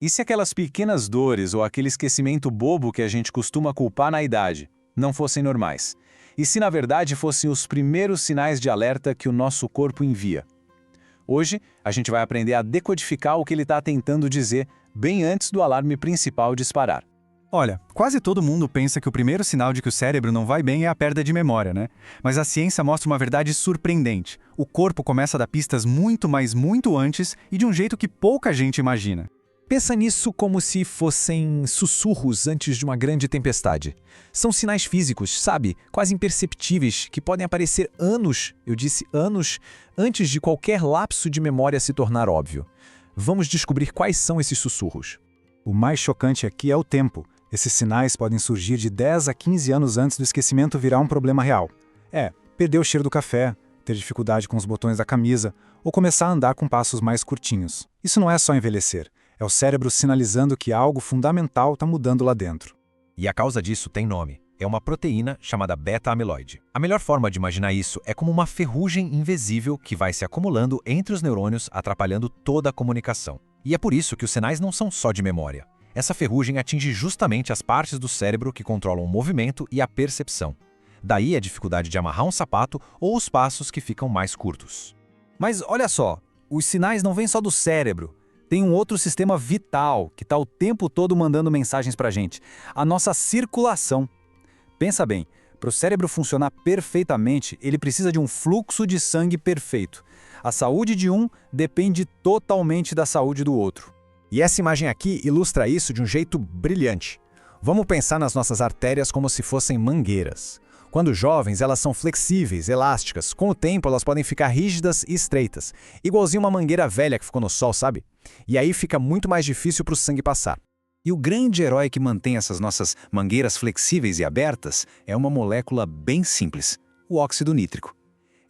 E se aquelas pequenas dores ou aquele esquecimento bobo que a gente costuma culpar na idade não fossem normais? E se na verdade fossem os primeiros sinais de alerta que o nosso corpo envia? Hoje, a gente vai aprender a decodificar o que ele está tentando dizer bem antes do alarme principal disparar. Olha, quase todo mundo pensa que o primeiro sinal de que o cérebro não vai bem é a perda de memória, né? Mas a ciência mostra uma verdade surpreendente. O corpo começa a dar pistas muito, mas muito antes e de um jeito que pouca gente imagina. Pensa nisso como se fossem sussurros antes de uma grande tempestade. São sinais físicos, sabe? Quase imperceptíveis, que podem aparecer anos, eu disse anos, antes de qualquer lapso de memória se tornar óbvio. Vamos descobrir quais são esses sussurros. O mais chocante aqui é o tempo. Esses sinais podem surgir de 10 a 15 anos antes do esquecimento virar um problema real. Perder o cheiro do café, ter dificuldade com os botões da camisa ou começar a andar com passos mais curtinhos. Isso não é só envelhecer, é o cérebro sinalizando que algo fundamental está mudando lá dentro. E a causa disso tem nome. É uma proteína chamada beta-amiloide. A melhor forma de imaginar isso é como uma ferrugem invisível que vai se acumulando entre os neurônios, atrapalhando toda a comunicação. E é por isso que os sinais não são só de memória. Essa ferrugem atinge justamente as partes do cérebro que controlam o movimento e a percepção. Daí a dificuldade de amarrar um sapato ou os passos que ficam mais curtos. Mas olha só, os sinais não vêm só do cérebro. Tem um outro sistema vital que está o tempo todo mandando mensagens para a gente. A nossa circulação. Pensa bem, para o cérebro funcionar perfeitamente, ele precisa de um fluxo de sangue perfeito. A saúde de um depende totalmente da saúde do outro. E essa imagem aqui ilustra isso de um jeito brilhante. Vamos pensar nas nossas artérias como se fossem mangueiras. Quando jovens, elas são flexíveis, elásticas. Com o tempo, elas podem ficar rígidas e estreitas, igualzinho uma mangueira velha que ficou no sol, sabe? E aí fica muito mais difícil para o sangue passar. E o grande herói que mantém essas nossas mangueiras flexíveis e abertas é uma molécula bem simples, o óxido nítrico.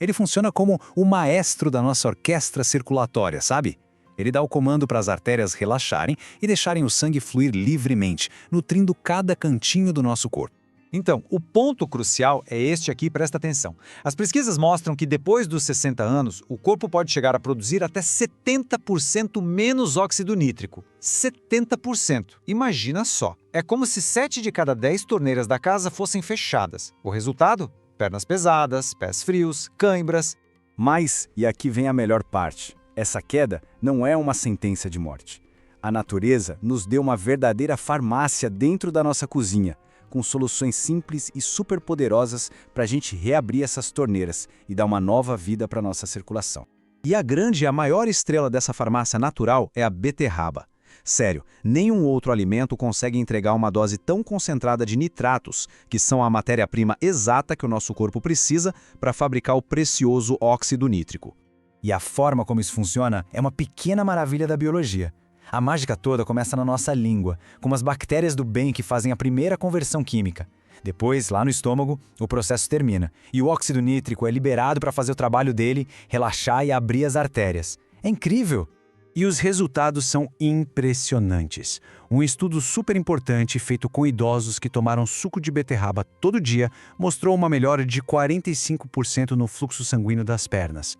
Ele funciona como o maestro da nossa orquestra circulatória, sabe? Ele dá o comando para as artérias relaxarem e deixarem o sangue fluir livremente, nutrindo cada cantinho do nosso corpo. Então, o ponto crucial é este aqui, presta atenção. As pesquisas mostram que depois dos 60 anos, o corpo pode chegar a produzir até 70% menos óxido nítrico. 70%. Imagina só. É como se 7 de cada 10 torneiras da casa fossem fechadas. O resultado? Pernas pesadas, pés frios, cãibras. Mas, e aqui vem a melhor parte, essa queda não é uma sentença de morte. A natureza nos deu uma verdadeira farmácia dentro da nossa cozinha, com soluções simples e superpoderosas para a gente reabrir essas torneiras e dar uma nova vida para a nossa circulação. E a grande e a maior estrela dessa farmácia natural é a beterraba. Sério, nenhum outro alimento consegue entregar uma dose tão concentrada de nitratos, que são a matéria-prima exata que o nosso corpo precisa para fabricar o precioso óxido nítrico. E a forma como isso funciona é uma pequena maravilha da biologia. A mágica toda começa na nossa língua, com as bactérias do bem que fazem a primeira conversão química. Depois, lá no estômago, o processo termina, e o óxido nítrico é liberado para fazer o trabalho dele, relaxar e abrir as artérias. É incrível! E os resultados são impressionantes. Um estudo super importante feito com idosos que tomaram suco de beterraba todo dia mostrou uma melhora de 45% no fluxo sanguíneo das pernas.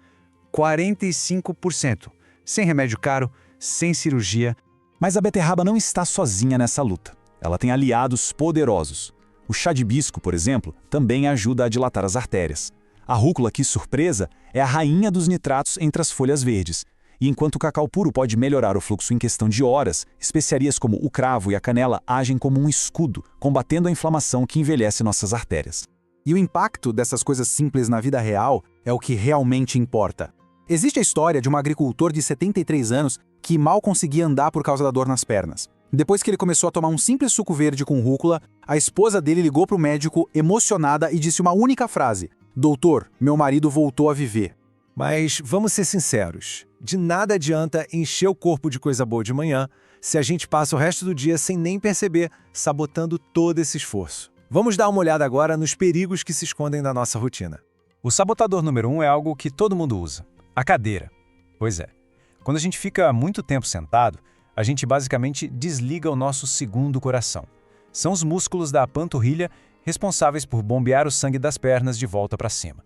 45%. Sem remédio caro, sem cirurgia. Mas a beterraba não está sozinha nessa luta. Ela tem aliados poderosos. O chá de hibisco, por exemplo, também ajuda a dilatar as artérias. A rúcula, que surpresa, é a rainha dos nitratos entre as folhas verdes. E enquanto o cacau puro pode melhorar o fluxo em questão de horas, especiarias como o cravo e a canela agem como um escudo, combatendo a inflamação que envelhece nossas artérias. E o impacto dessas coisas simples na vida real é o que realmente importa. Existe a história de um agricultor de 73 anos que mal conseguia andar por causa da dor nas pernas. Depois que ele começou a tomar um simples suco verde com rúcula, a esposa dele ligou para o médico emocionada e disse uma única frase: "Doutor, meu marido voltou a viver." Mas vamos ser sinceros, de nada adianta encher o corpo de coisa boa de manhã se a gente passa o resto do dia sem nem perceber, sabotando todo esse esforço. Vamos dar uma olhada agora nos perigos que se escondem na nossa rotina. O sabotador número 1 é algo que todo mundo usa: a cadeira. Pois é, quando a gente fica muito tempo sentado, a gente basicamente desliga o nosso segundo coração. São os músculos da panturrilha responsáveis por bombear o sangue das pernas de volta para cima.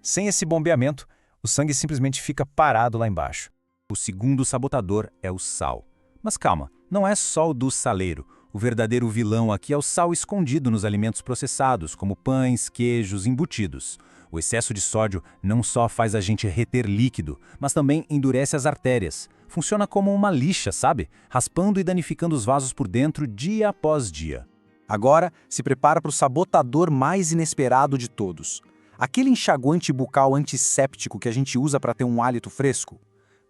Sem esse bombeamento, o sangue simplesmente fica parado lá embaixo. O segundo sabotador é o sal. Mas calma, não é só o doce saleiro. O verdadeiro vilão aqui é o sal escondido nos alimentos processados, como pães, queijos, embutidos. O excesso de sódio não só faz a gente reter líquido, mas também endurece as artérias. Funciona como uma lixa, sabe? Raspando e danificando os vasos por dentro dia após dia. Agora, se prepara para o sabotador mais inesperado de todos. Aquele enxaguante bucal antisséptico que a gente usa para ter um hálito fresco?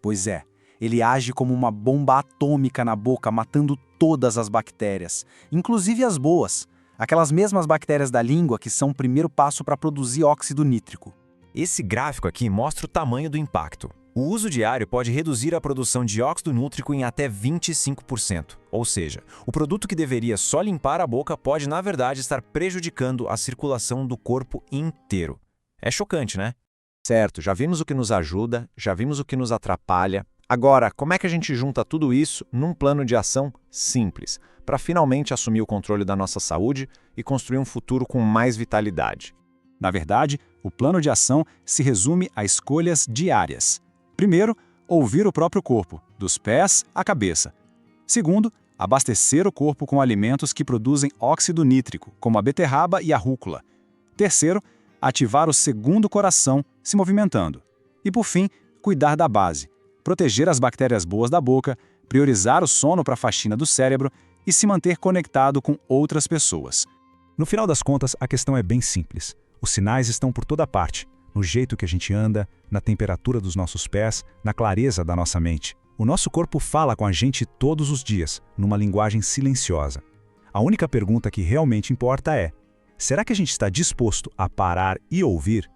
Pois é, ele age como uma bomba atômica na boca, matando todas as bactérias, inclusive as boas, aquelas mesmas bactérias da língua que são o primeiro passo para produzir óxido nítrico. Esse gráfico aqui mostra o tamanho do impacto. O uso diário pode reduzir a produção de óxido nítrico em até 25%. Ou seja, o produto que deveria só limpar a boca pode, na verdade, estar prejudicando a circulação do corpo inteiro. É chocante, né? Certo, já vimos o que nos ajuda, já vimos o que nos atrapalha. Agora, como é que a gente junta tudo isso num plano de ação simples, para finalmente assumir o controle da nossa saúde e construir um futuro com mais vitalidade? Na verdade, o plano de ação se resume a escolhas diárias. Primeiro, ouvir o próprio corpo, dos pés à cabeça. Segundo, abastecer o corpo com alimentos que produzem óxido nítrico, como a beterraba e a rúcula. Terceiro, ativar o segundo coração, se movimentando. E por fim, cuidar da base, proteger as bactérias boas da boca, priorizar o sono para a faxina do cérebro e se manter conectado com outras pessoas. No final das contas, a questão é bem simples. Os sinais estão por toda parte, no jeito que a gente anda, na temperatura dos nossos pés, na clareza da nossa mente. O nosso corpo fala com a gente todos os dias, numa linguagem silenciosa. A única pergunta que realmente importa é: será que a gente está disposto a parar e ouvir?